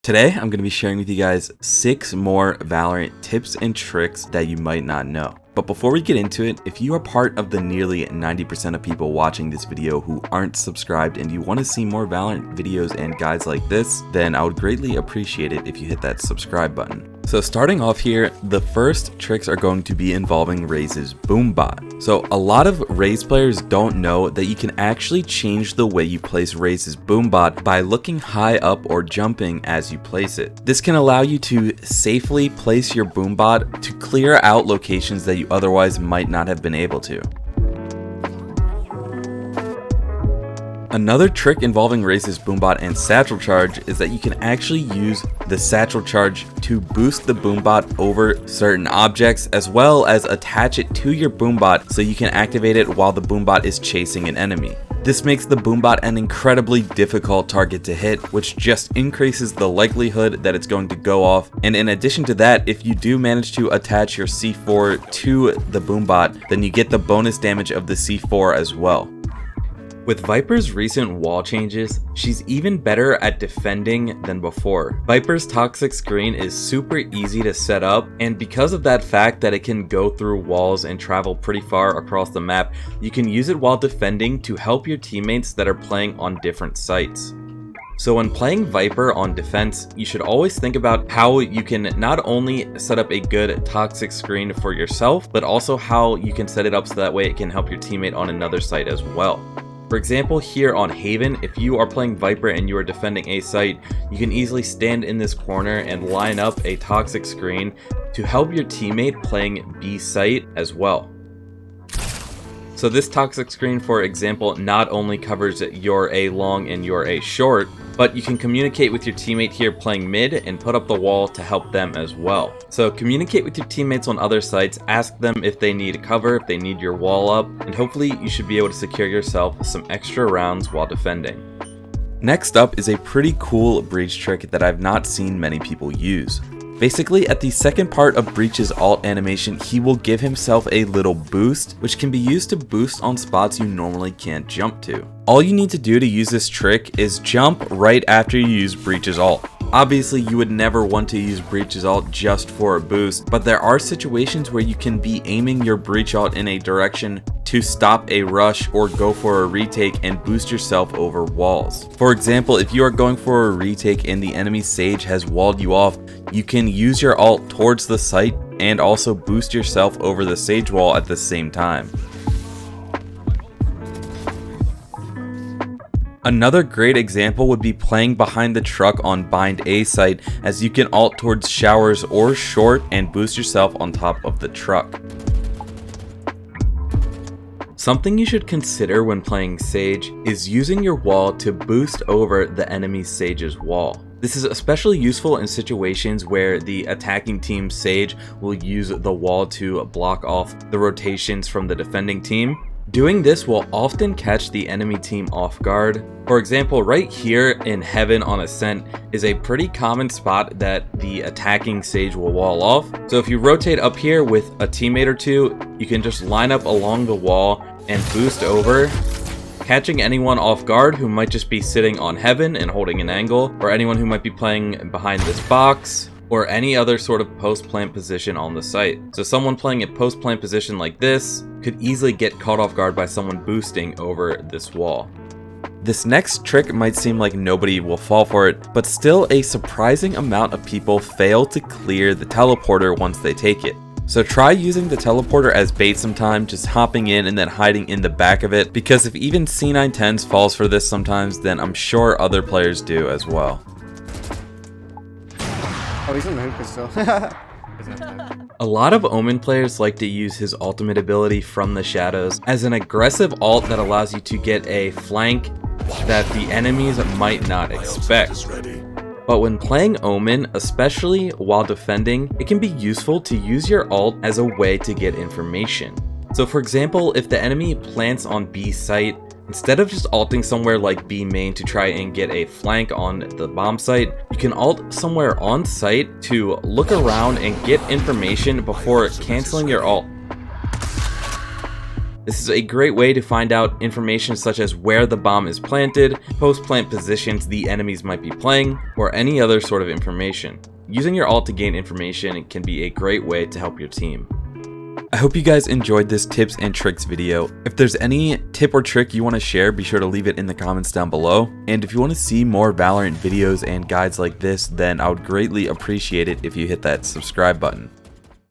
Today, I'm going to be sharing with you guys 6 more Valorant tips and tricks that you might not know. But before we get into it, if you are part of the nearly 90% of people watching this video who aren't subscribed and you want to see more Valorant videos and guides like this, then I would greatly appreciate it if you hit that subscribe button. So starting off here, the first tricks are going to be involving Raze's Boombot. So a lot of Raze players don't know that you can actually change the way you place Raze's Boombot by looking high up or jumping as you place it. This can allow you to safely place your Boombot to clear out locations that you otherwise might not have been able to. Another trick involving Raze's Boombot and Satchel Charge is that you can actually use the Satchel Charge to boost the Boombot over certain objects, as well as attach it to your Boombot so you can activate it while the Boombot is chasing an enemy. This makes the Boombot an incredibly difficult target to hit, which just increases the likelihood that it's going to go off. And in addition to that, if you do manage to attach your C4 to the Boombot, then you get the bonus damage of the C4 as well. With Viper's recent wall changes, she's even better at defending than before. Viper's toxic screen is super easy to set up, and because of that fact that it can go through walls and travel pretty far across the map, you can use it while defending to help your teammates that are playing on different sites. So when playing Viper on defense, you should always think about how you can not only set up a good toxic screen for yourself, but also how you can set it up so that way it can help your teammate on another site as well. For example, here on Haven, if you are playing Viper and you are defending a site, you can easily stand in this corner and line up a toxic screen to help your teammate playing B site as well. So this toxic screen, for example, not only covers your A long and your A short, but you can communicate with your teammate here playing mid and put up the wall to help them as well. So communicate with your teammates on other sites, ask them if they need cover, if they need your wall up, and hopefully you should be able to secure yourself some extra rounds while defending. Next up is a pretty cool breach trick that I've not seen many people use. Basically, at the second part of Breach's ult animation, he will give himself a little boost, which can be used to boost on spots you normally can't jump to. All you need to do to use this trick is jump right after you use Breach's ult. Obviously, you would never want to use Breach's ult just for a boost, but there are situations where you can be aiming your Breach ult in a direction to stop a rush or go for a retake and boost yourself over walls. For example, if you are going for a retake and the enemy Sage has walled you off, you can use your ult towards the site and also boost yourself over the Sage wall at the same time. Another great example would be playing behind the truck on Bind A site, as you can ult towards showers or short and boost yourself on top of the truck. Something you should consider when playing Sage is using your wall to boost over the enemy Sage's wall. This is especially useful in situations where the attacking team Sage will use the wall to block off the rotations from the defending team. Doing this will often catch the enemy team off guard. For example, right here in Heaven on Ascent is a pretty common spot that the attacking Sage will wall off. So if you rotate up here with a teammate or two, you can just line up along the wall and boost over, catching anyone off guard who might just be sitting on Heaven and holding an angle, or anyone who might be playing behind this box, or any other sort of post-plant position on the site. So someone playing a post-plant position like this could easily get caught off guard by someone boosting over this wall. This next trick might seem like nobody will fall for it, but still a surprising amount of people fail to clear the teleporter once they take it. So try using the teleporter as bait sometime, just hopping in and then hiding in the back of it, because if even C910s falls for this sometimes, then I'm sure other players do as well. Oh, he's on the hookah still. A lot of Omen players like to use his ultimate ability from the shadows as an aggressive ult that allows you to get a flank that the enemies might not expect. But when playing Omen, especially while defending, it can be useful to use your ult as a way to get information. So for example, if the enemy plants on B site, instead of just ulting somewhere like B main to try and get a flank on the bomb site, you can ult somewhere on site to look around and get information before canceling your ult. This is a great way to find out information such as where the bomb is planted, post-plant positions the enemies might be playing, or any other sort of information. Using your ult to gain information can be a great way to help your team. I hope you guys enjoyed this tips and tricks video. If there's any tip or trick you want to share, be sure to leave it in the comments down below. And if you want to see more Valorant videos and guides like this, then I would greatly appreciate it if you hit that subscribe button.